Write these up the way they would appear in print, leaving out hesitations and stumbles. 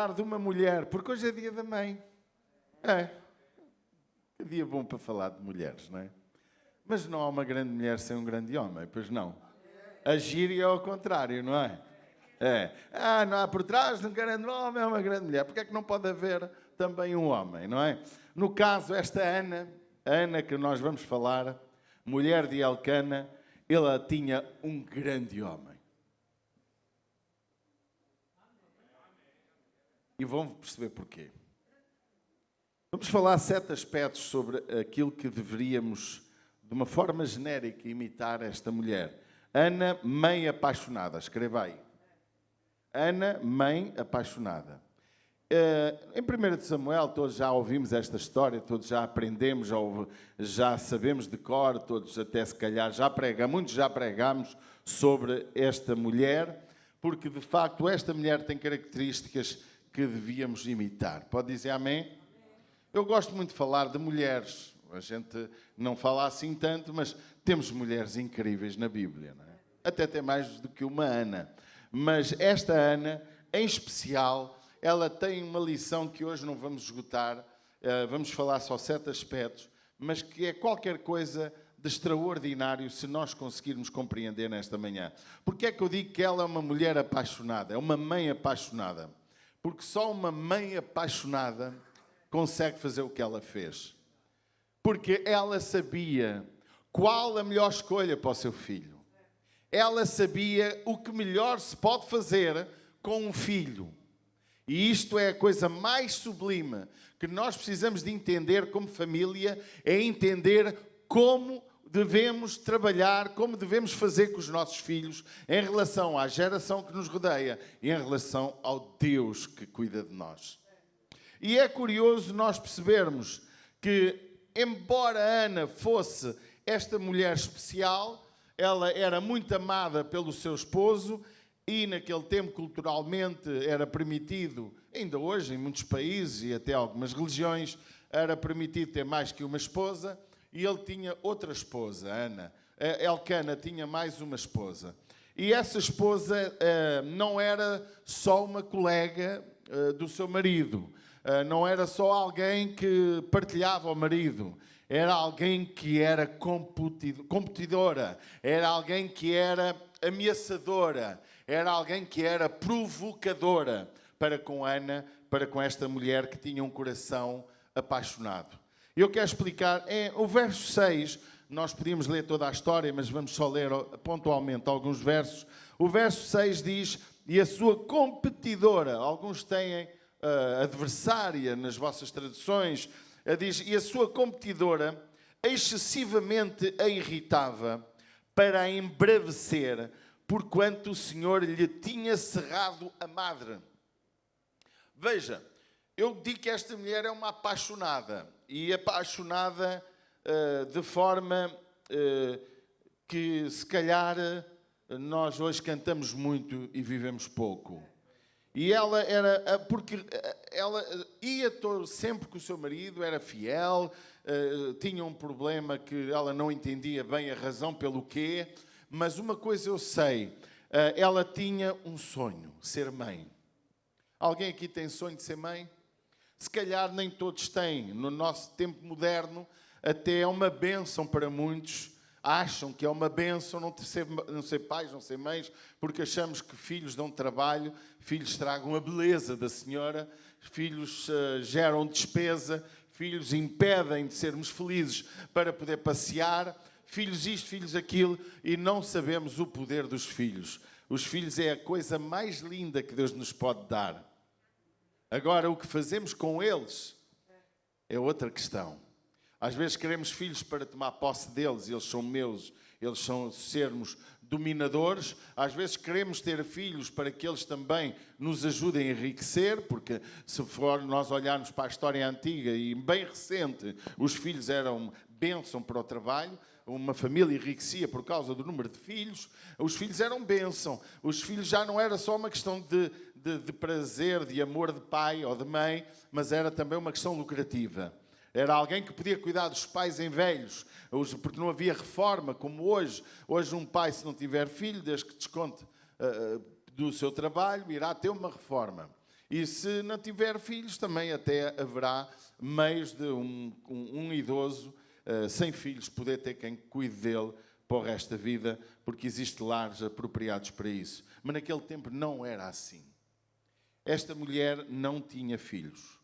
falar de uma mulher, porque hoje é dia da mãe. É. Que dia bom para falar de mulheres, não é? Mas não há uma grande mulher sem um grande homem, pois não. A gíria é ao contrário, não é? É. Não há por trás de um grande homem, é uma grande mulher. Porque é que não pode haver também um homem, não é? No caso, esta Ana, a Ana que nós vamos falar, mulher de Elcana, ela tinha um grande homem. E vão perceber porquê. Vamos falar 7 aspectos sobre aquilo que deveríamos, de uma forma genérica, imitar esta mulher. Ana, mãe apaixonada. Escreva aí. Ana, mãe apaixonada. Em 1 de Samuel, todos já ouvimos esta história, todos já aprendemos, já sabemos de cor, todos até se calhar muitos já pregámos sobre esta mulher, porque de facto esta mulher tem características que devíamos imitar. Pode dizer amém? Eu gosto muito de falar de mulheres. A gente não fala assim tanto, mas temos mulheres incríveis na Bíblia, não é? Até tem mais do que uma Ana. Mas esta Ana, em especial, ela tem uma lição que hoje não vamos esgotar. Vamos falar só 7 aspectos, mas que é qualquer coisa de extraordinário se nós conseguirmos compreender nesta manhã. Porque é que eu digo que ela é uma mulher apaixonada? É uma mãe apaixonada. Porque só uma mãe apaixonada consegue fazer o que ela fez. Porque ela sabia qual a melhor escolha para o seu filho. Ela sabia o que melhor se pode fazer com um filho. E isto é a coisa mais sublime que nós precisamos de entender como família, é entender como devemos trabalhar, como devemos fazer com os nossos filhos em relação à geração que nos rodeia e em relação ao Deus que cuida de nós. E é curioso nós percebermos que, embora Ana fosse esta mulher especial, ela era muito amada pelo seu esposo e naquele tempo culturalmente era permitido, ainda hoje em muitos países e até algumas religiões, era permitido ter mais que uma esposa. E ele tinha outra esposa, Ana. Elcana tinha mais uma esposa. E essa esposa não era só uma colega do seu marido. Não era só alguém que partilhava o marido. Era alguém que era competidora. Era alguém que era ameaçadora. Era alguém que era provocadora para com Ana, para com esta mulher que tinha um coração apaixonado. Eu quero explicar, o verso 6, nós podíamos ler toda a história, mas vamos só ler pontualmente alguns versos. O verso 6 diz, e a sua competidora, alguns têm adversária nas vossas traduções, diz, e a sua competidora excessivamente a irritava para a embravecer, porquanto o Senhor lhe tinha cerrado a madre. Veja, eu digo que esta mulher é uma apaixonada. E apaixonada de forma que, se calhar, nós hoje cantamos muito e vivemos pouco. E ela era... Porque ela ia sempre com o seu marido, era fiel, tinha um problema que ela não entendia bem a razão pelo quê, mas uma coisa eu sei, ela tinha um sonho, ser mãe. Alguém aqui tem sonho de ser mãe? Se calhar nem todos têm. No nosso tempo moderno, até é uma bênção para muitos. Acham que é uma bênção não ser pais, não ser mães, porque achamos que filhos dão trabalho, filhos tragam a beleza da senhora, filhos geram despesa, filhos impedem de sermos felizes para poder passear, filhos isto, filhos aquilo, e não sabemos o poder dos filhos. Os filhos é a coisa mais linda que Deus nos pode dar. Agora, o que fazemos com eles é outra questão. Às vezes queremos filhos para tomar posse deles, eles são meus, eles são sermos dominadores. Às vezes queremos ter filhos para que eles também nos ajudem a enriquecer, porque se for nós olharmos para a história antiga e bem recente, os filhos eram bênção para o trabalho, uma família enriquecia por causa do número de filhos, os filhos eram bênção. Os filhos já não era só uma questão de prazer, de amor de pai ou de mãe, mas era também uma questão lucrativa. Era alguém que podia cuidar dos pais em velhos, porque não havia reforma como hoje. Hoje um pai, se não tiver filho, desde que desconte do seu trabalho, irá ter uma reforma. E se não tiver filhos, também até haverá meios de um idoso sem filhos poder ter quem cuide dele para o resto da vida, porque existem lares apropriados para isso. Mas naquele tempo não era assim. Esta mulher não tinha filhos.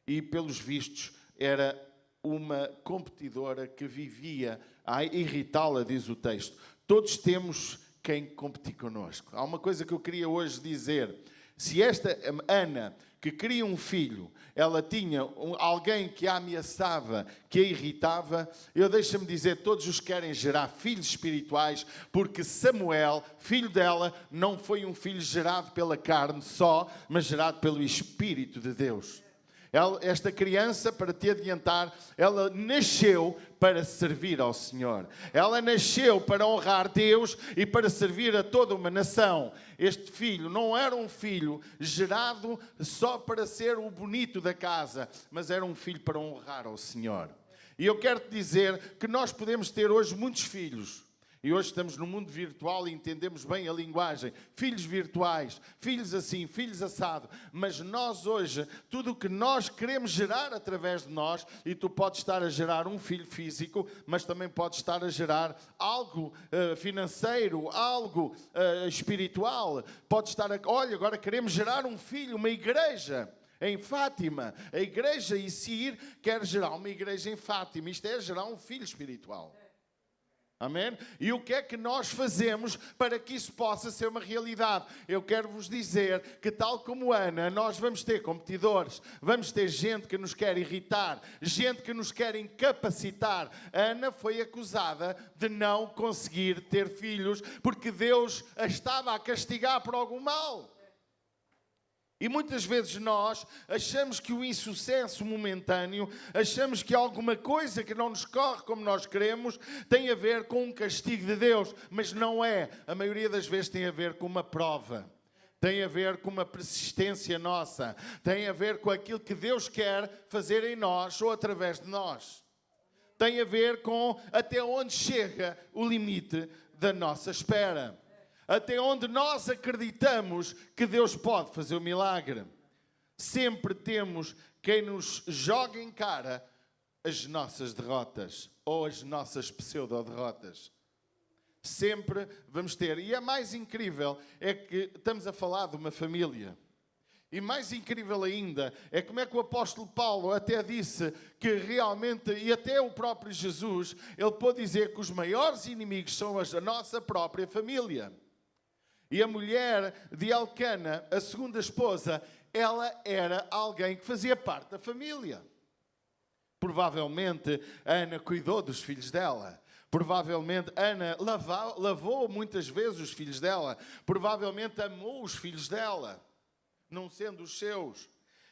E, pelos vistos, era uma competidora que vivia a irritá-la, diz o texto. Todos temos quem competir connosco. Há uma coisa que eu queria hoje dizer. Se esta Ana, que queria um filho, ela tinha alguém que a ameaçava, que a irritava, eu deixo-me dizer, todos os que querem gerar filhos espirituais, porque Samuel, filho dela, não foi um filho gerado pela carne só, mas gerado pelo Espírito de Deus. Esta criança, para te adiantar, ela nasceu para servir ao Senhor. Ela nasceu para honrar Deus e para servir a toda uma nação. Este filho não era um filho gerado só para ser o bonito da casa, mas era um filho para honrar ao Senhor. E eu quero te dizer que nós podemos ter hoje muitos filhos. E hoje estamos no mundo virtual e entendemos bem a linguagem. Filhos virtuais, filhos assim, filhos assado. Mas nós hoje, tudo o que nós queremos gerar através de nós, e tu podes estar a gerar um filho físico, mas também podes estar a gerar algo financeiro, algo espiritual. Podes estar olha, agora queremos gerar um filho, uma igreja. Em Fátima, a igreja Icir quer gerar uma igreja em Fátima. Isto é gerar um filho espiritual. Amém? E o que é que nós fazemos para que isso possa ser uma realidade? Eu quero vos dizer que, tal como Ana, nós vamos ter competidores, vamos ter gente que nos quer irritar, gente que nos quer incapacitar. Ana foi acusada de não conseguir ter filhos porque Deus a estava a castigar por algum mal. E muitas vezes nós achamos que o insucesso momentâneo, achamos que alguma coisa que não nos corre como nós queremos, tem a ver com um castigo de Deus. Mas não é. A maioria das vezes tem a ver com uma prova. Tem a ver com uma persistência nossa. Tem a ver com aquilo que Deus quer fazer em nós ou através de nós. Tem a ver com até onde chega o limite da nossa espera. Até onde nós acreditamos que Deus pode fazer o milagre. Sempre temos quem nos joga em cara as nossas derrotas ou as nossas pseudo-derrotas. Sempre vamos ter. E a mais incrível é que estamos a falar de uma família. E mais incrível ainda é como é que o apóstolo Paulo até disse que realmente, e até o próprio Jesus, ele pôde dizer que os maiores inimigos são a nossa própria família. E a mulher de Elcana, a segunda esposa, ela era alguém que fazia parte da família. Provavelmente Ana cuidou dos filhos dela. Provavelmente Ana lavou muitas vezes os filhos dela. Provavelmente amou os filhos dela, não sendo os seus.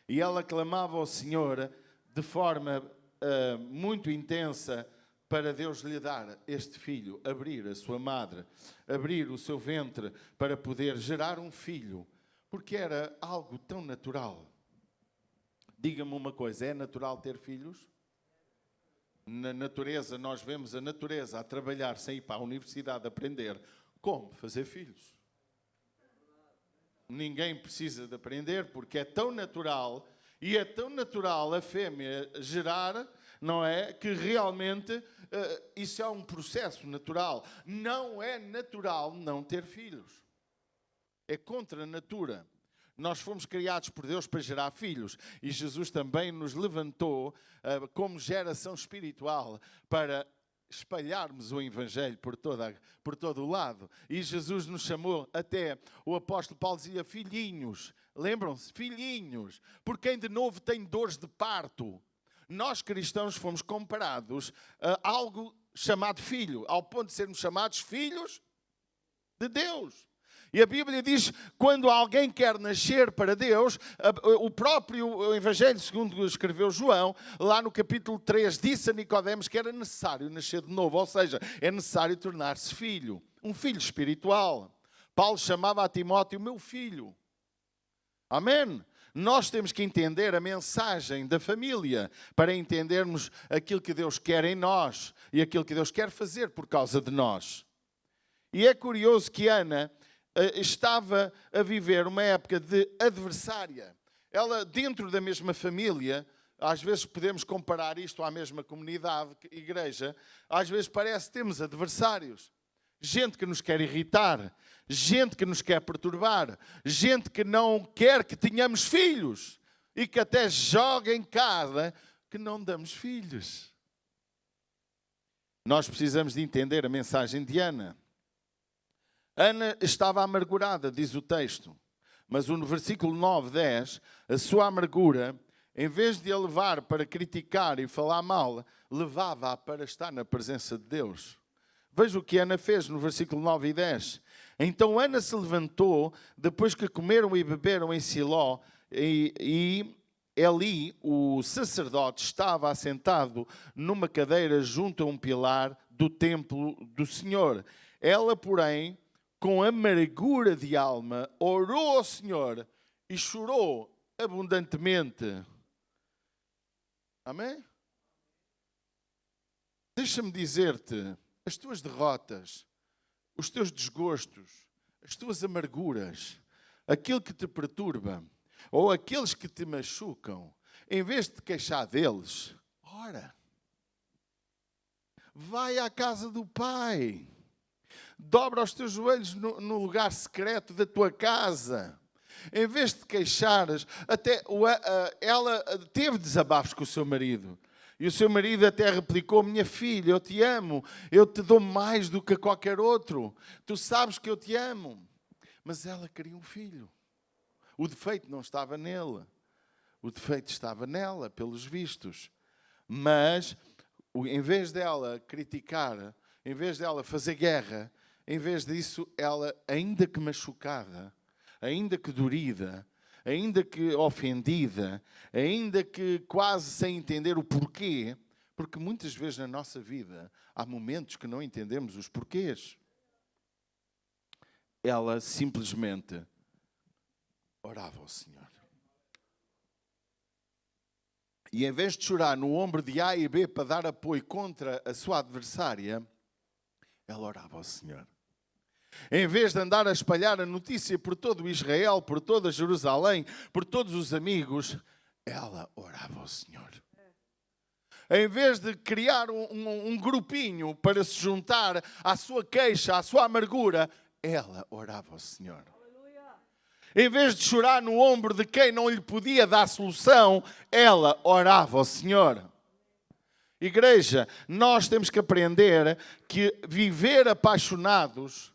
E ela clamava ao Senhor de forma muito intensa para Deus lhe dar este filho, abrir a sua madre, abrir o seu ventre para poder gerar um filho, porque era algo tão natural. Diga-me uma coisa, é natural ter filhos? Na natureza, nós vemos a natureza a trabalhar sem ir para a universidade aprender como fazer filhos. Ninguém precisa de aprender porque é tão natural, e é tão natural a fêmea gerar, não é? Que realmente isso é um processo natural. Não é natural não ter filhos. É contra a natura. Nós fomos criados por Deus para gerar filhos. E Jesus também nos levantou como geração espiritual para espalharmos o Evangelho por todo o lado. E Jesus nos chamou, até o apóstolo Paulo dizia, filhinhos. Lembram-se? Filhinhos. Por quem de novo tem dores de parto. Nós cristãos fomos comparados a algo chamado filho, ao ponto de sermos chamados filhos de Deus. E a Bíblia diz, quando alguém quer nascer para Deus, o próprio Evangelho, segundo escreveu João, lá no capítulo 3, disse a Nicodemos que era necessário nascer de novo, ou seja, é necessário tornar-se filho, um filho espiritual. Paulo chamava a Timóteo meu filho. Amém? Nós temos que entender a mensagem da família para entendermos aquilo que Deus quer em nós e aquilo que Deus quer fazer por causa de nós. E é curioso que Ana estava a viver uma época de adversária. ela dentro da mesma família, às vezes podemos comparar isto à mesma comunidade, igreja, às vezes parece que temos adversários. Gente que nos quer irritar, gente que nos quer perturbar, gente que não quer que tenhamos filhos e que até joga em casa que não damos filhos. Nós precisamos de entender a mensagem de Ana. Ana estava amargurada, diz o texto, mas no versículo 9, 10, a sua amargura, em vez de a levar para criticar e falar mal, levava-a para estar na presença de Deus. Veja o que Ana fez no versículo 9 e 10. Então Ana se levantou, depois que comeram e beberam em Siló, e Eli, o sacerdote, estava assentado numa cadeira junto a um pilar do templo do Senhor. Ela, porém, com amargura de alma, orou ao Senhor e chorou abundantemente. Amém? Deixa-me dizer-te, as tuas derrotas, os teus desgostos, as tuas amarguras, aquilo que te perturba, ou aqueles que te machucam, em vez de te queixar deles, ora, vai à casa do Pai, dobra os teus joelhos no lugar secreto da tua casa. Em vez de te queixares, até ela teve desabafos com o seu marido. E o seu marido até replicou: minha filha, eu te amo, eu te dou mais do que qualquer outro. Tu sabes que eu te amo. Mas ela queria um filho. O defeito não estava nele. O defeito estava nela, pelos vistos. Mas, em vez dela criticar, em vez dela fazer guerra, em vez disso, ela, ainda que machucada, ainda que dorida, ainda que ofendida, ainda que quase sem entender o porquê, porque muitas vezes na nossa vida há momentos que não entendemos os porquês. Ela simplesmente orava ao Senhor. E em vez de chorar no ombro de A e B para dar apoio contra a sua adversária, ela orava ao Senhor. Em vez de andar a espalhar a notícia por todo Israel, por toda Jerusalém, por todos os amigos, ela orava ao Senhor. Em vez de criar um grupinho para se juntar à sua queixa, à sua amargura, ela orava ao Senhor. Em vez de chorar no ombro de quem não lhe podia dar solução, ela orava ao Senhor. Igreja, nós temos que aprender que viver apaixonados,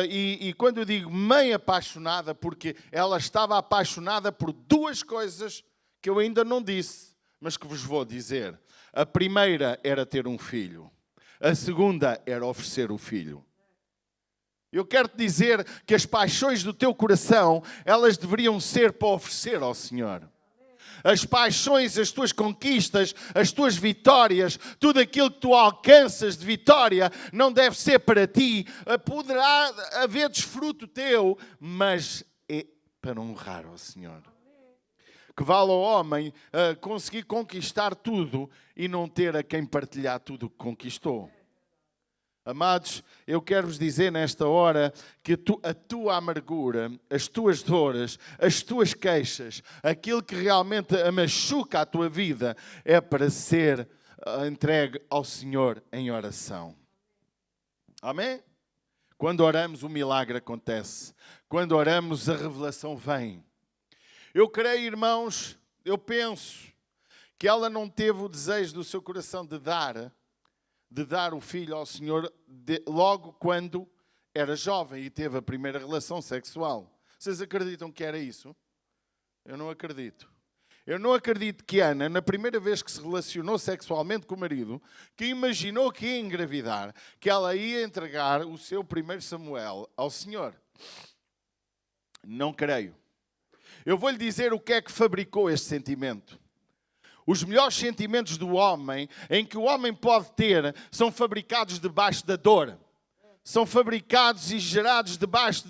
e quando eu digo mãe apaixonada, porque ela estava apaixonada por duas coisas que eu ainda não disse, mas que vos vou dizer. A primeira era ter um filho. A segunda era oferecer o filho. Eu quero te dizer que as paixões do teu coração, elas deveriam ser para oferecer ao Senhor. As paixões, as tuas conquistas, as tuas vitórias, tudo aquilo que tu alcanças de vitória, não deve ser para ti. Poderá haver desfruto teu, mas é para honrar ao Senhor. Que vale ao homem conseguir conquistar tudo e não ter a quem partilhar tudo o que conquistou. Amados, eu quero-vos dizer nesta hora que a tua amargura, as tuas dores, as tuas queixas, aquilo que realmente machuca a tua vida, é para ser entregue ao Senhor em oração. Amém? Quando oramos, o milagre acontece. Quando oramos, a revelação vem. Eu creio, irmãos, eu penso que ela não teve o desejo do seu coração de dar o filho ao Senhor logo quando era jovem e teve a primeira relação sexual. Vocês acreditam que era isso? Eu não acredito. Eu não acredito que Ana, na primeira vez que se relacionou sexualmente com o marido, que imaginou que ia engravidar, que ela ia entregar o seu primeiro Samuel ao Senhor. Não creio. Eu vou-lhe dizer o que é que fabricou este sentimento. Os melhores sentimentos do homem, em que o homem pode ter, são fabricados debaixo da dor. são fabricados e gerados debaixo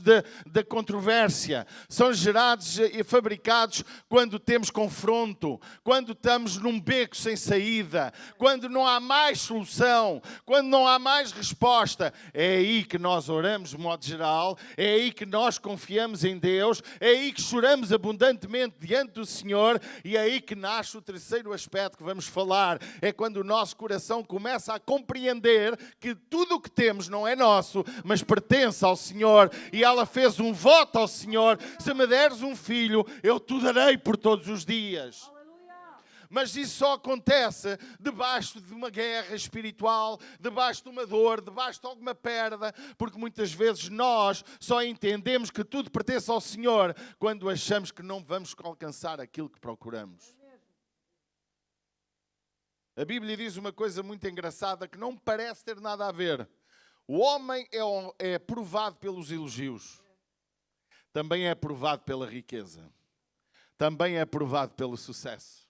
da controvérsia. São gerados e fabricados quando temos confronto, quando estamos num beco sem saída, quando não há mais solução, quando não há mais resposta. É aí que nós oramos de modo geral, é aí que nós confiamos em Deus, é aí que choramos abundantemente diante do Senhor e é aí que nasce o terceiro aspecto que vamos falar. É quando o nosso coração começa a compreender que tudo o que temos não é nosso, mas pertence ao Senhor. E ela fez um voto ao Senhor: se me deres um filho, eu te darei por todos os dias. Mas isso só acontece debaixo de uma guerra espiritual, debaixo de uma dor, debaixo de alguma perda, porque muitas vezes nós só entendemos que tudo pertence ao Senhor quando achamos que não vamos alcançar aquilo que procuramos. A Bíblia diz uma coisa muito engraçada que não parece ter nada a ver. O homem é provado pelos elogios. Também é provado pela riqueza. Também é provado pelo sucesso.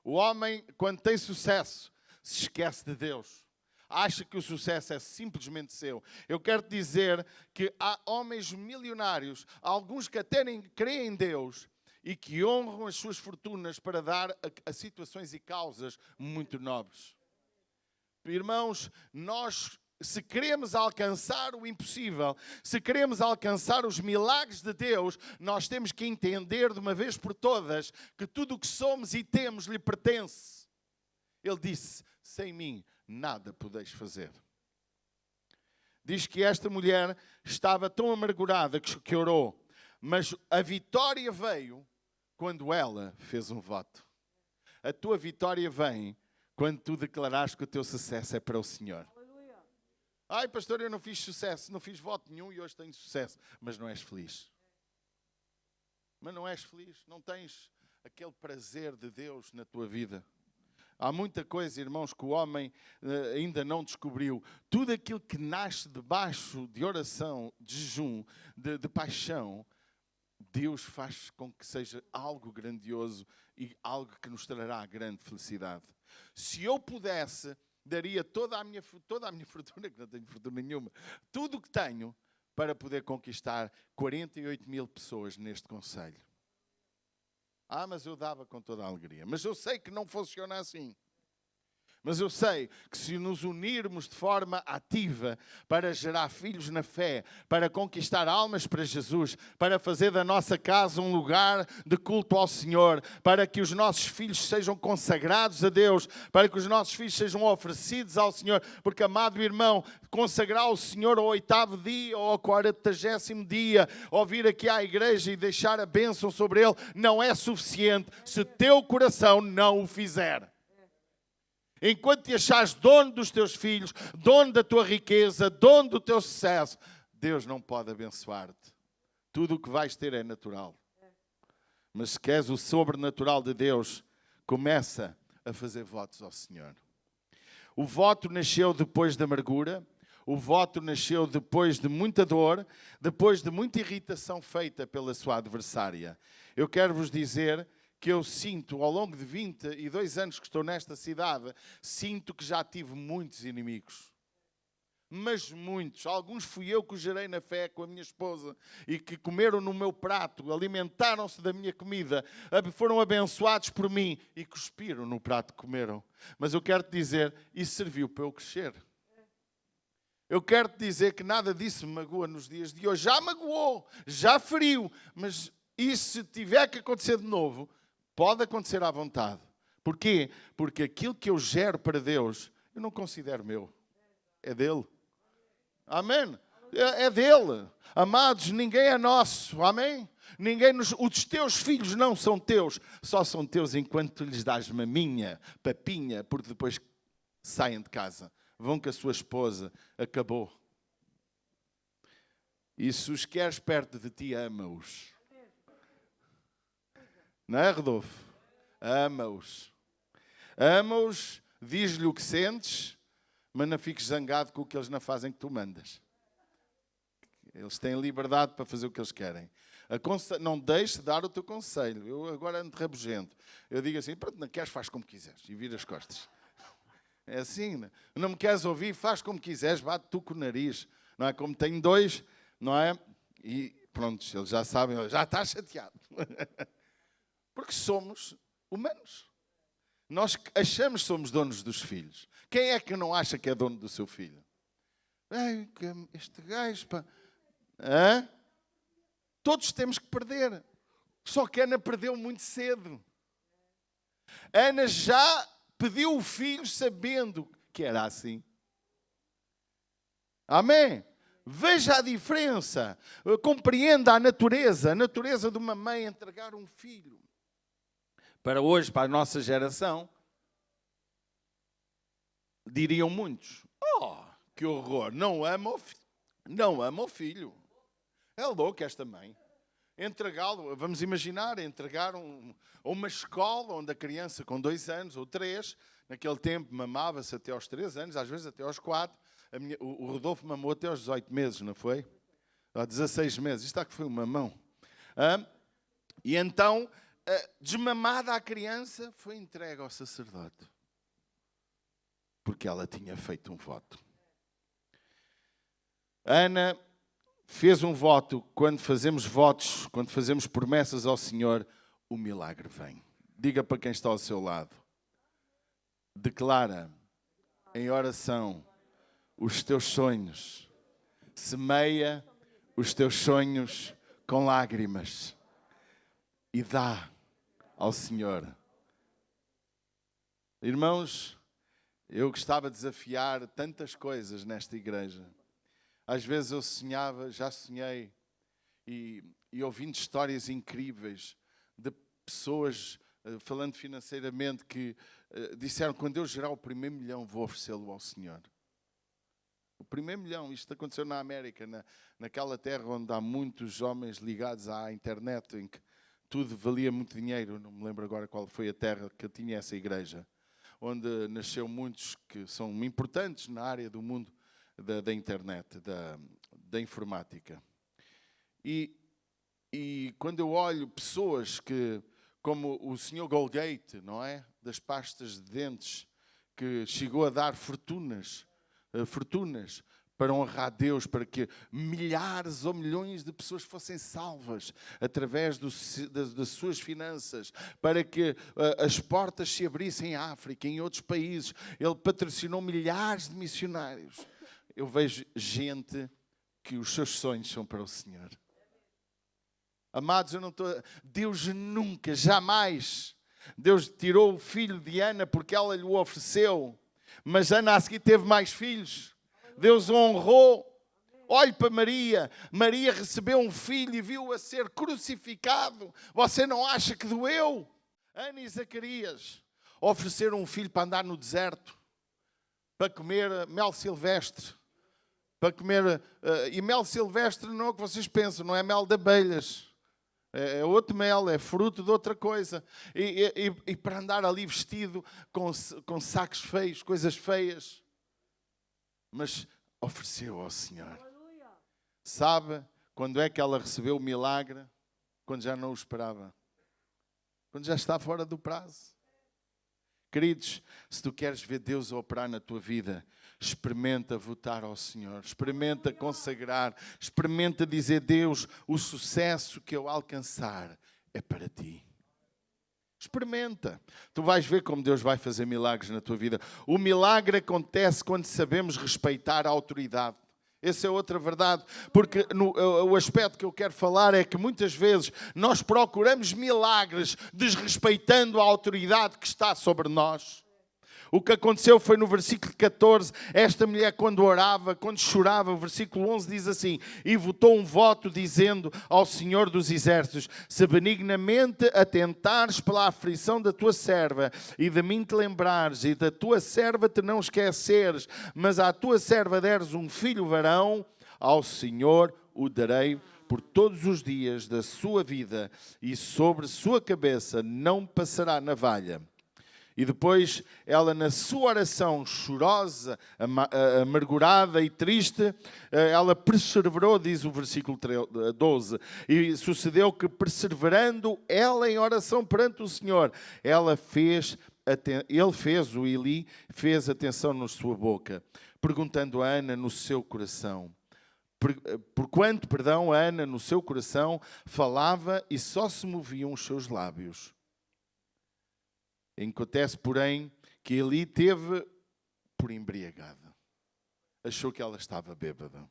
O homem, quando tem sucesso, se esquece de Deus. Acha que o sucesso é simplesmente seu. Eu quero te dizer que há homens milionários, alguns que até nem creem em Deus e que honram as suas fortunas para dar a situações e causas muito nobres. Irmãos, se queremos alcançar o impossível, se queremos alcançar os milagres de Deus, nós temos que entender de uma vez por todas que tudo o que somos e temos lhe pertence. Ele disse: sem mim nada podeis fazer. Diz que esta mulher estava tão amargurada que orou, mas a vitória veio quando ela fez um voto. A tua vitória vem quando tu declaraste que o teu sucesso é para o Senhor. Ai, pastor, eu não fiz sucesso, não fiz voto nenhum e hoje tenho sucesso. Mas não és feliz. Mas não és feliz, não tens aquele prazer de Deus na tua vida. Há muita coisa, irmãos, que o homem ainda não descobriu. Tudo aquilo que nasce debaixo de oração, de jejum, de paixão, Deus faz com que seja algo grandioso e algo que nos trará grande felicidade. Se eu pudesse, daria toda a minha fortuna, que não tenho fortuna nenhuma, tudo o que tenho, para poder conquistar 48 mil pessoas neste concelho. Mas eu dava com toda a alegria. Mas eu sei que não funciona assim. Mas eu sei que se nos unirmos de forma ativa para gerar filhos na fé, para conquistar almas para Jesus, para fazer da nossa casa um lugar de culto ao Senhor, para que os nossos filhos sejam consagrados a Deus, para que os nossos filhos sejam oferecidos ao Senhor, porque, amado irmão, consagrar ao Senhor ao 8º dia ou ao 40º dia, ou vir aqui à igreja e deixar a bênção sobre ele, não é suficiente se teu coração não o fizer. Enquanto te achares dono dos teus filhos, dono da tua riqueza, dono do teu sucesso, Deus não pode abençoar-te. Tudo o que vais ter é natural. Mas se queres o sobrenatural de Deus, começa a fazer votos ao Senhor. O voto nasceu depois da amargura, o voto nasceu depois de muita dor, depois de muita irritação feita pela sua adversária. Eu quero vos dizer que eu sinto, ao longo de 22 anos que estou nesta cidade, sinto que já tive muitos inimigos. Mas muitos. Alguns fui eu que os gerei na fé com a minha esposa e que comeram no meu prato, alimentaram-se da minha comida, foram abençoados por mim e cuspiram no prato que comeram. Mas eu quero te dizer, isso serviu para eu crescer. Eu quero te dizer que nada disso me magoa nos dias de hoje. Já magoou, já feriu, mas isso se tiver que acontecer de novo, pode acontecer à vontade. Porquê? Porque aquilo que eu gero para Deus, eu não considero meu. É dele. Amém? É dele. Amados, ninguém é nosso. Amém? Os teus filhos não são teus. Só são teus enquanto tu lhes dás maminha, papinha, porque depois saem de casa. Vão com a sua esposa. Acabou. E se os queres perto de ti, ama-os. Não é, Rodolfo? Ama-os. Ama-os, diz-lhe o que sentes, mas não fiques zangado com o que eles não fazem que tu mandas. Eles têm liberdade para fazer o que eles querem. Não deixes de dar o teu conselho. Eu agora ando rabugento. Eu digo assim, pronto, não queres, faz como quiseres. E vira as costas. É assim, não me queres ouvir, faz como quiseres, bate tu com o nariz. não é? Como tenho 2, não é? E pronto, eles já sabem, ele já está chateado. Porque somos humanos. Nós achamos que somos donos dos filhos. Quem é que não acha que é dono do seu filho? Ai, este gajo, pá. Hã? Todos temos que perder. Só que Ana perdeu muito cedo. Ana já pediu o filho sabendo que era assim. Amém? Veja a diferença. Compreenda a natureza de uma mãe entregar um filho. Para hoje, para a nossa geração, diriam muitos: oh, que horror, não ama o filho. É louco esta mãe. Entregá-lo, vamos imaginar, entregar a uma escola onde a criança com 2 anos ou 3, naquele tempo mamava-se até aos 3 anos, às vezes até aos 4. O Rodolfo mamou até aos 18 meses, não foi? Há 16 meses. Isto é que foi um mamão. E então, desmamada a criança, foi entregue ao sacerdote. Porque ela tinha feito um voto. Ana fez um voto. Quando fazemos votos, quando fazemos promessas ao Senhor, o milagre vem. Diga para quem está ao seu lado. Declara em oração os teus sonhos. Semeia os teus sonhos com lágrimas. E dá ao Senhor. Irmãos, eu gostava de desafiar tantas coisas nesta igreja. Às vezes eu sonhava, já sonhei, e ouvindo histórias incríveis de pessoas, falando financeiramente, que disseram: quando eu gerar o 1º milhão, vou oferecê-lo ao Senhor. O 1º milhão, isto aconteceu na América, naquela terra onde há muitos homens ligados à internet, em que tudo valia muito dinheiro. Não me lembro agora qual foi a terra que tinha essa igreja, onde nasceu muitos que são importantes na área do mundo da internet, da informática. E quando eu olho pessoas que, como o Sr. Colgate, não é? Das pastas de dentes, que chegou a dar fortunas para honrar a Deus, para que milhares ou milhões de pessoas fossem salvas através das suas finanças, para que as portas se abrissem em África, em outros países. Ele patrocinou milhares de missionários. Eu vejo gente que os seus sonhos são para o Senhor. Amados, Deus nunca, jamais, Deus tirou o filho de Ana porque ela lhe o ofereceu, mas Ana a seguir teve mais filhos. Deus o honrou. Olhe para Maria. Maria recebeu um filho e viu-o a ser crucificado. Você não acha que doeu? Ana e Zacarias ofereceram um filho para andar no deserto, para comer mel silvestre. Para comer, e mel silvestre não é o que vocês pensam, não é mel de abelhas. É outro mel, é fruto de outra coisa. E para andar ali vestido com sacos feios, coisas feias. Mas ofereceu ao Senhor. Sabe quando é que ela recebeu o milagre? Quando já não o esperava. Quando já está fora do prazo. Queridos, se tu queres ver Deus operar na tua vida, experimenta votar ao Senhor, experimenta consagrar, experimenta dizer: Deus, o sucesso que eu alcançar é para ti. Experimenta. Tu vais ver como Deus vai fazer milagres na tua vida. O milagre acontece quando sabemos respeitar a autoridade. Essa é outra verdade, porque o aspecto que eu quero falar é que muitas vezes nós procuramos milagres desrespeitando a autoridade que está sobre nós. O que aconteceu foi no versículo 14, esta mulher quando orava, quando chorava, o versículo 11 diz assim: e votou um voto dizendo ao Senhor dos Exércitos: se benignamente atentares pela aflição da tua serva e de mim te lembrares e da tua serva te não esqueceres, mas à tua serva deres um filho varão, ao Senhor o darei por todos os dias da sua vida e sobre sua cabeça não passará navalha. E depois ela, na sua oração chorosa, amargurada e triste, ela perseverou, diz o versículo 12. E sucedeu que, perseverando ela em oração perante o Senhor, o Eli fez atenção na sua boca, perguntando a Ana no seu coração: Porquanto, Ana, no seu coração, falava e só se moviam os seus lábios. Acontece, porém, que Eli teve por embriagada. Achou que ela estava bêbada.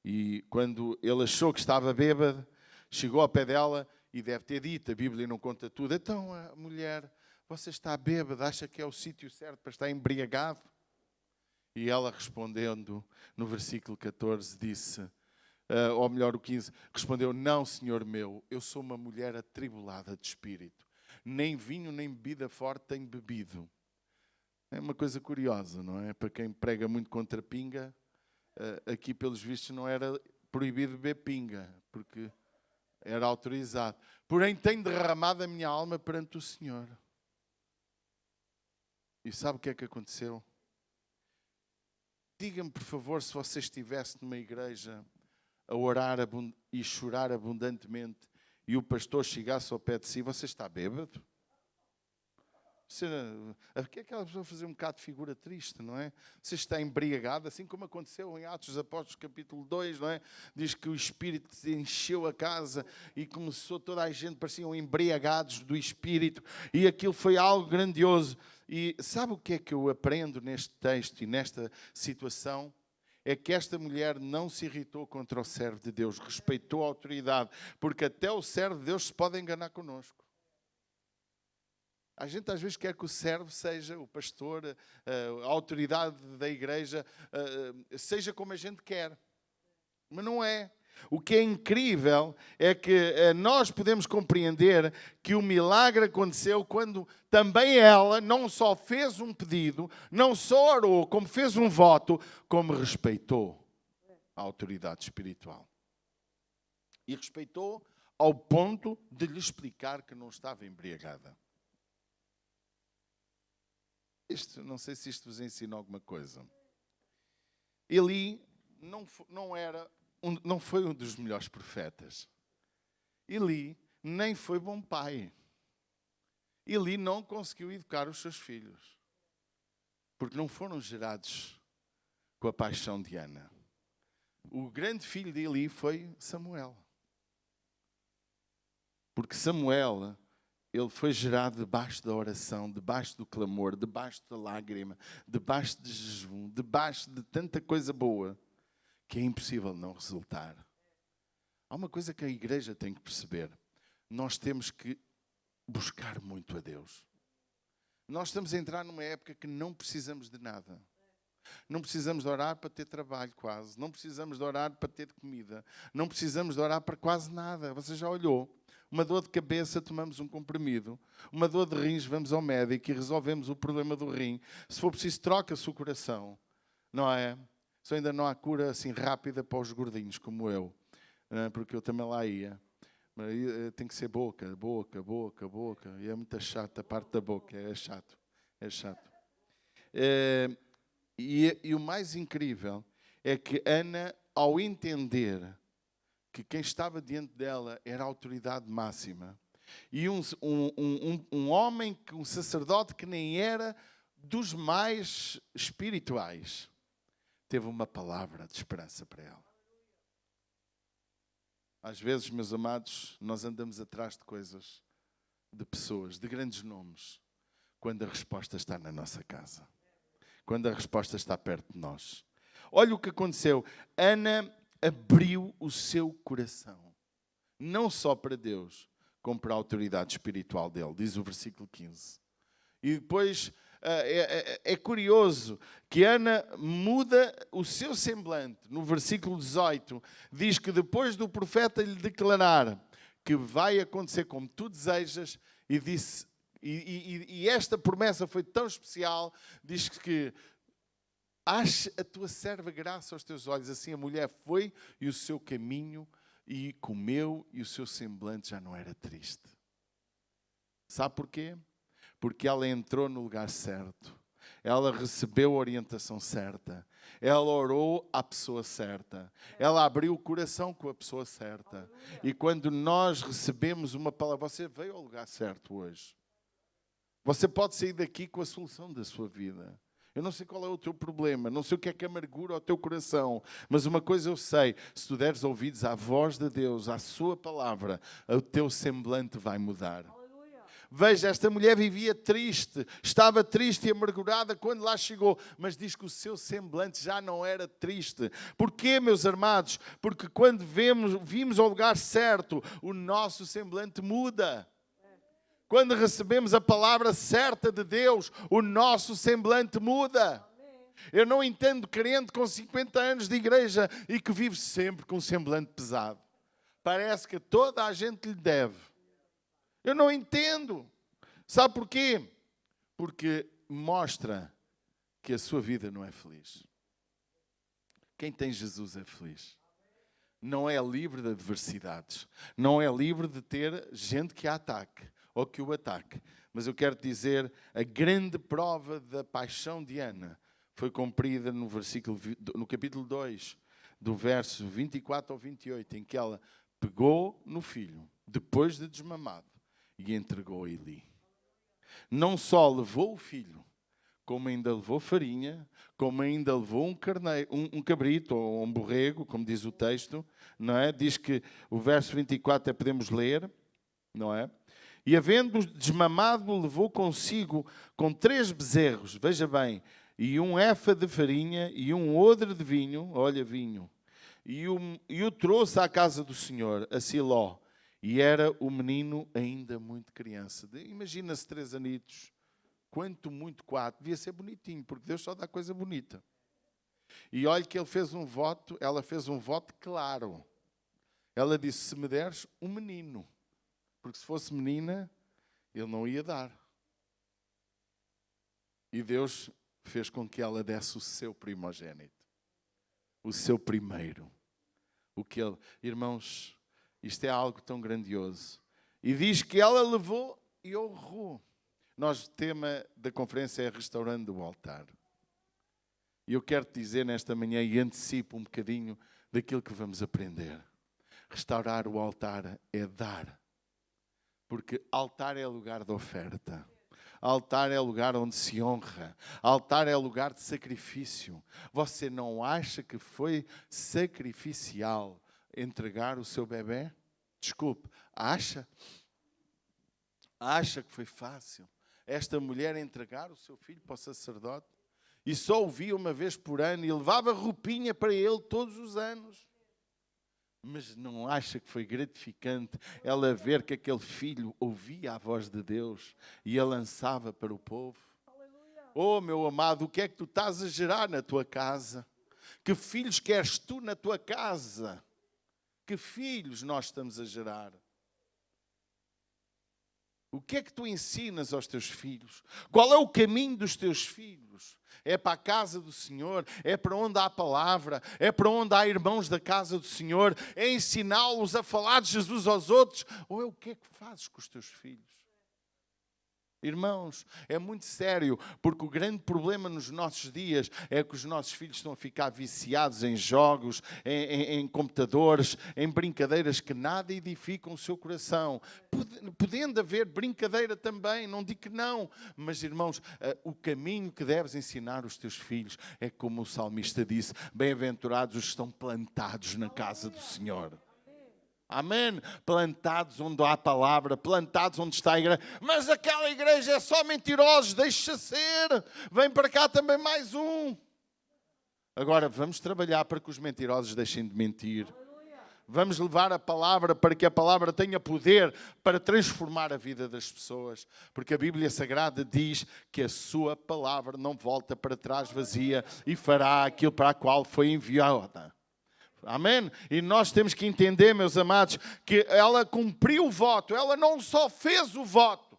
E quando ele achou que estava bêbada, chegou ao pé dela e deve ter dito, a Bíblia não conta tudo, então a mulher, você está bêbada, acha que é o sítio certo para estar embriagado? E ela respondendo, no versículo 14, disse, ou melhor o 15, respondeu, não, Senhor meu, eu sou uma mulher atribulada de espírito. Nem vinho, nem bebida forte tenho bebido. É uma coisa curiosa, não é? Para quem prega muito contra pinga, aqui pelos vistos não era proibido beber pinga, porque era autorizado. Porém tenho derramado a minha alma perante o Senhor. E sabe o que é que aconteceu? Diga-me, por favor, se você estivesse numa igreja a orar e chorar abundantemente e o pastor chegasse ao pé de si, você está bêbado? O que é aquela pessoa fazer um bocado de figura triste, não é? Você está embriagado, assim como aconteceu em Atos dos Apóstolos, capítulo 2, não é? Diz que o Espírito encheu a casa e começou toda a gente, pareciam embriagados do Espírito, e aquilo foi algo grandioso. E sabe o que é que eu aprendo neste texto e nesta situação? É que esta mulher não se irritou contra o servo de Deus, respeitou a autoridade, porque até o servo de Deus se pode enganar connosco. A gente às vezes quer que o servo seja, o pastor, a autoridade da igreja, seja como a gente quer. Mas não é. O que é incrível é que nós podemos compreender que o milagre aconteceu quando também ela não só fez um pedido, não só orou, como fez um voto, como respeitou a autoridade espiritual. E respeitou ao ponto de lhe explicar que não estava embriagada. Não sei se isto vos ensina alguma coisa. Eli não foi um dos melhores profetas. Eli nem foi bom pai. Eli não conseguiu educar os seus filhos. Porque não foram gerados com a paixão de Ana. O grande filho de Eli foi Samuel. Porque Samuel, ele foi gerado debaixo da oração, debaixo do clamor, debaixo da lágrima, debaixo de jejum, debaixo de tanta coisa boa, que é impossível não resultar. Há uma coisa que a igreja tem que perceber. Nós temos que buscar muito a Deus. Nós estamos a entrar numa época que não precisamos de nada. Não precisamos de orar para ter trabalho quase. Não precisamos de orar para ter comida. Não precisamos de orar para quase nada. Você já olhou? Uma dor de cabeça, tomamos um comprimido. Uma dor de rins, vamos ao médico e resolvemos o problema do rim. Se for preciso, troca-se o coração. Não é? Só ainda não há cura assim rápida para os gordinhos como eu. Porque eu também lá ia. Mas tem que ser boca. E é muito chato a parte da boca. É chato. E o mais incrível é que Ana, ao entender que quem estava diante dela era a autoridade máxima, e um homem, um sacerdote que nem era dos mais espirituais, teve uma palavra de esperança para ela. Às vezes, meus amados, nós andamos atrás de coisas, de pessoas, de grandes nomes, quando a resposta está na nossa casa. Quando a resposta está perto de nós. Olha o que aconteceu. Ana abriu o seu coração. Não só para Deus, como para a autoridade espiritual dele. Diz o versículo 15. E depois é curioso que Ana muda o seu semblante. No versículo 18 diz que depois do profeta lhe declarar que vai acontecer como tu desejas, e disse... E esta promessa foi tão especial, diz que ache a tua serva graça aos teus olhos. Assim a mulher foi e o seu caminho e comeu e o seu semblante já não era triste. Sabe porquê? Porque ela entrou no lugar certo. Ela recebeu a orientação certa. Ela orou à pessoa certa. Ela abriu o coração com a pessoa certa. E quando nós recebemos uma palavra, você veio ao lugar certo hoje. Você pode sair daqui com a solução da sua vida. Eu não sei qual é o teu problema, não sei o que amargura o teu coração, mas uma coisa eu sei, se tu deres ouvidos à voz de Deus, à sua palavra, o teu semblante vai mudar. Veja, esta mulher vivia triste, estava triste e amargurada quando lá chegou, mas diz que o seu semblante já não era triste. Porquê, meus amados? Porque quando vimos ao lugar certo, o nosso semblante muda. Quando recebemos a palavra certa de Deus, o nosso semblante muda. Eu não entendo crente com 50 anos de igreja e que vive sempre com um semblante pesado. Parece que toda a gente lhe deve. Eu não entendo. Sabe porquê? Porque mostra que a sua vida não é feliz. Quem tem Jesus é feliz. Não é livre de adversidades. Não é livre de ter gente que a ataque ou que o ataque. Mas eu quero te dizer, a grande prova da paixão de Ana foi cumprida no capítulo 2, do verso 24 ao 28, em que ela pegou no filho, depois de desmamado, e entregou a Eli. Não só levou o filho, como ainda levou farinha, como ainda levou um cabrito ou um borrego, como diz o texto, não é? Diz que o verso 24 podemos ler, não é? E havendo desmamado, levou consigo com 3 bezerros, veja bem, e um efa de farinha e um odre de vinho, olha vinho, e o trouxe à casa do Senhor, a Siló. E era o menino ainda muito criança. Imagina-se 3 anitos, quanto muito 4. Devia ser bonitinho, porque Deus só dá coisa bonita. E olha que ela fez um voto claro. Ela disse, se me deres um menino, porque se fosse menina, ele não ia dar. E Deus fez com que ela desse o seu primogênito, o seu primeiro. Irmãos, isto é algo tão grandioso. E diz que ela levou e honrou. O tema da conferência é restaurando o altar. E eu quero te dizer nesta manhã, e antecipo um bocadinho daquilo que vamos aprender. Restaurar o altar é dar. Porque altar é lugar de oferta. Altar é lugar onde se honra. Altar é lugar de sacrifício. Você não acha que foi sacrificial entregar o seu bebê? Desculpe, acha? Acha que foi fácil esta mulher entregar o seu filho para o sacerdote? E só o via uma vez por ano e levava roupinha para ele todos os anos. Mas não acha que foi gratificante ela ver que aquele filho ouvia a voz de Deus e a lançava para o povo? Oh, meu amado, o que é que tu estás a gerar na tua casa? Que filhos queres tu na tua casa? Que filhos nós estamos a gerar? O que é que tu ensinas aos teus filhos? Qual é o caminho dos teus filhos? É para a casa do Senhor? É para onde há palavra? É para onde há irmãos da casa do Senhor? É ensiná-los a falar de Jesus aos outros? Ou é o que é que fazes com os teus filhos? Irmãos, é muito sério, porque o grande problema nos nossos dias é que os nossos filhos estão a ficar viciados em jogos, em computadores, em brincadeiras que nada edificam o seu coração. Podendo haver brincadeira também, não digo que não, mas irmãos, o caminho que deves ensinar os teus filhos é como o salmista disse, bem-aventurados os que estão plantados na casa do Senhor. Amém? Plantados onde há palavra, plantados onde está a igreja. Mas aquela igreja é só mentirosos, deixa ser. Vem para cá também mais um. Agora vamos trabalhar para que os mentirosos deixem de mentir. Vamos levar a palavra para que a palavra tenha poder para transformar a vida das pessoas. Porque a Bíblia Sagrada diz que a sua palavra não volta para trás vazia e fará aquilo para a qual foi enviada. Amém? E nós temos que entender, meus amados, que ela cumpriu o voto. Ela não só fez o voto,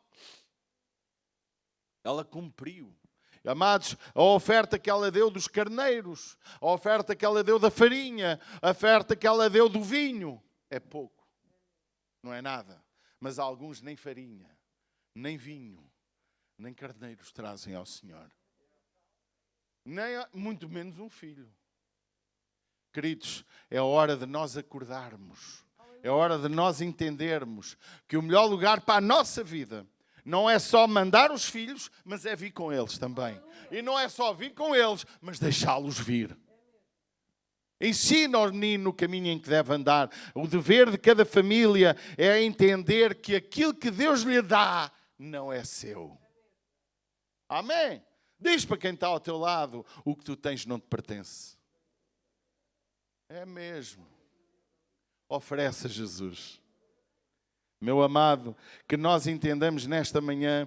ela cumpriu. Amados, a oferta que ela deu dos carneiros, a oferta que ela deu da farinha, a oferta que ela deu do vinho, é pouco. Não é nada. Mas alguns nem farinha, nem vinho, nem carneiros trazem ao Senhor. Nem, muito menos um filho. Queridos, é hora de nós acordarmos. É hora de nós entendermos que o melhor lugar para a nossa vida Não é só mandar os filhos, mas é vir com eles também. E não é só vir com eles, mas deixá-los vir. Ensina ao menino no caminho em que deve andar. O dever de cada família é entender que aquilo que Deus lhe dá não é seu. Amém? Diz para quem está ao teu lado, o que tu tens não te pertence. É mesmo. Oferece a Jesus. Meu amado, que nós entendamos nesta manhã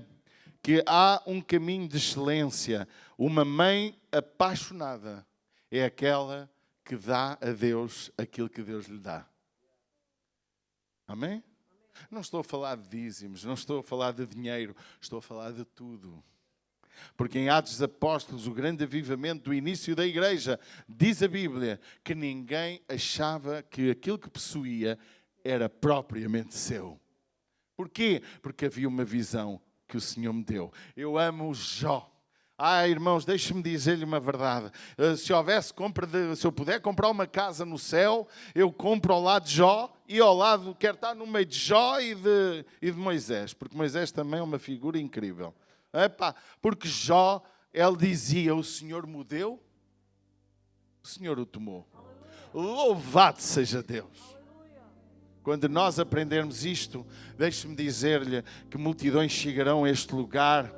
que há um caminho de excelência. Uma mãe apaixonada é aquela que dá a Deus aquilo que Deus lhe dá. Amém? Não estou a falar de dízimos, não estou a falar de dinheiro, estou a falar de tudo. Porque em Atos dos Apóstolos, o grande avivamento do início da igreja, diz a Bíblia que ninguém achava que aquilo que possuía era propriamente seu. Porquê? Porque havia uma visão que o Senhor me deu. Eu amo Jó. Irmãos, deixe-me dizer-lhe uma verdade. Se eu puder comprar uma casa no céu, eu compro ao lado de Jó e ao lado, quero estar no meio de Jó e de Moisés. Porque Moisés também é uma figura incrível. Porque Jó, ele dizia, o Senhor me deu, o Senhor o tomou. Louvado seja Deus. Quando nós aprendermos isto, deixe-me dizer-lhe que multidões chegarão a este lugar.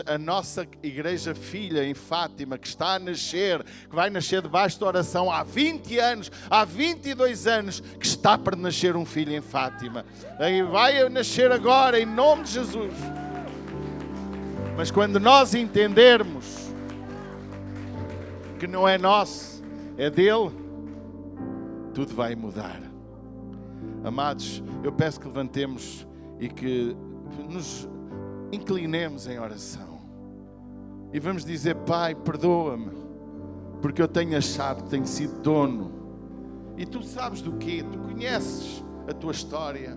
A nossa igreja filha em Fátima, que está a nascer, que vai nascer debaixo da oração há 20 anos, há 22 anos, que está para nascer um filho em Fátima. E vai nascer agora, em nome de Jesus. Mas quando nós entendermos que não é nosso, é dele, tudo vai mudar. Amados, eu peço que levantemos e que nos inclinemos em oração. E vamos dizer, Pai, perdoa-me, porque eu tenho achado que tenho sido dono. E tu sabes do quê? Tu conheces a tua história.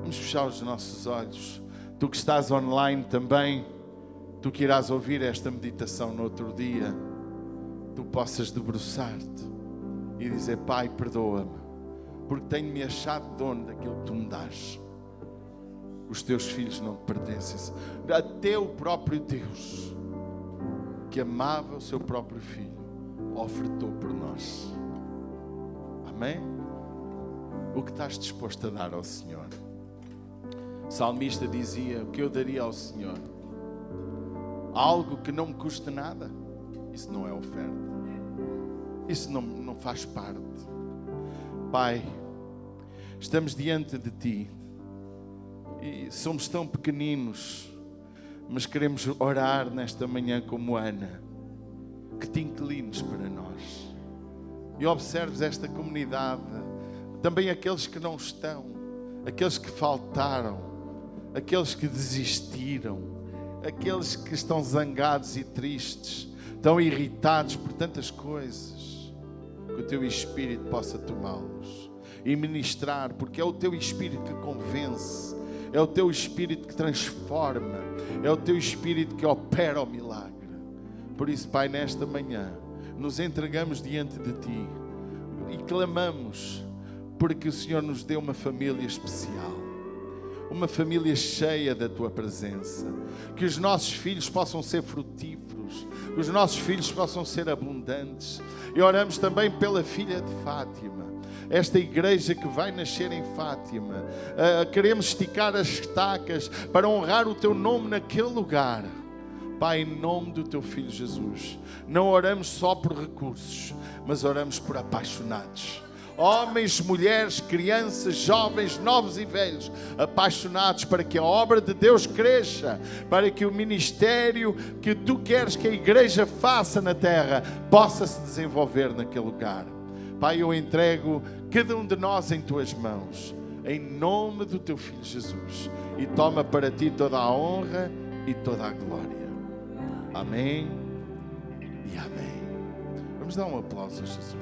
Vamos fechar os nossos olhos. Tu que estás online também, tu que irás ouvir esta meditação no outro dia, tu possas debruçar-te e dizer, Pai, perdoa-me, porque tenho-me achado dono daquilo que tu me dás. Os teus filhos não te pertencem. Até o próprio Deus, que amava o seu próprio filho, ofertou por nós. Amém? O que estás disposto a dar ao Senhor? O salmista dizia, o que eu daria ao Senhor? Algo que não me custe nada. Isso não é oferta. Isso não faz parte. Pai, estamos diante de Ti e somos tão pequeninos, mas queremos orar nesta manhã como Ana, que Te inclines para nós e observes esta comunidade, também aqueles que não estão, aqueles que faltaram, aqueles que desistiram, aqueles que estão zangados e tristes, tão irritados por tantas coisas. Que o Teu Espírito possa tomá-los e ministrar, porque é o Teu Espírito que convence, é o Teu Espírito que transforma, é o Teu Espírito que opera o milagre. Por isso, Pai, nesta manhã, nos entregamos diante de Ti e clamamos porque o Senhor nos deu uma família especial, uma família cheia da Tua presença, que os nossos filhos possam ser frutíferos, que os nossos filhos possam ser abundantes. E oramos também pela filha de Fátima, esta igreja que vai nascer em Fátima. Queremos esticar as estacas para honrar o Teu nome naquele lugar. Pai, em nome do Teu Filho Jesus, não oramos só por recursos, mas oramos por apaixonados. Homens, mulheres, crianças, jovens, novos e velhos, apaixonados para que a obra de Deus cresça, para que o ministério que Tu queres que a igreja faça na terra possa se desenvolver naquele lugar. Pai, eu entrego cada um de nós em Tuas mãos, em nome do Teu Filho Jesus, e toma para Ti toda a honra e toda a glória. Amém e amém. Vamos dar um aplauso a Jesus.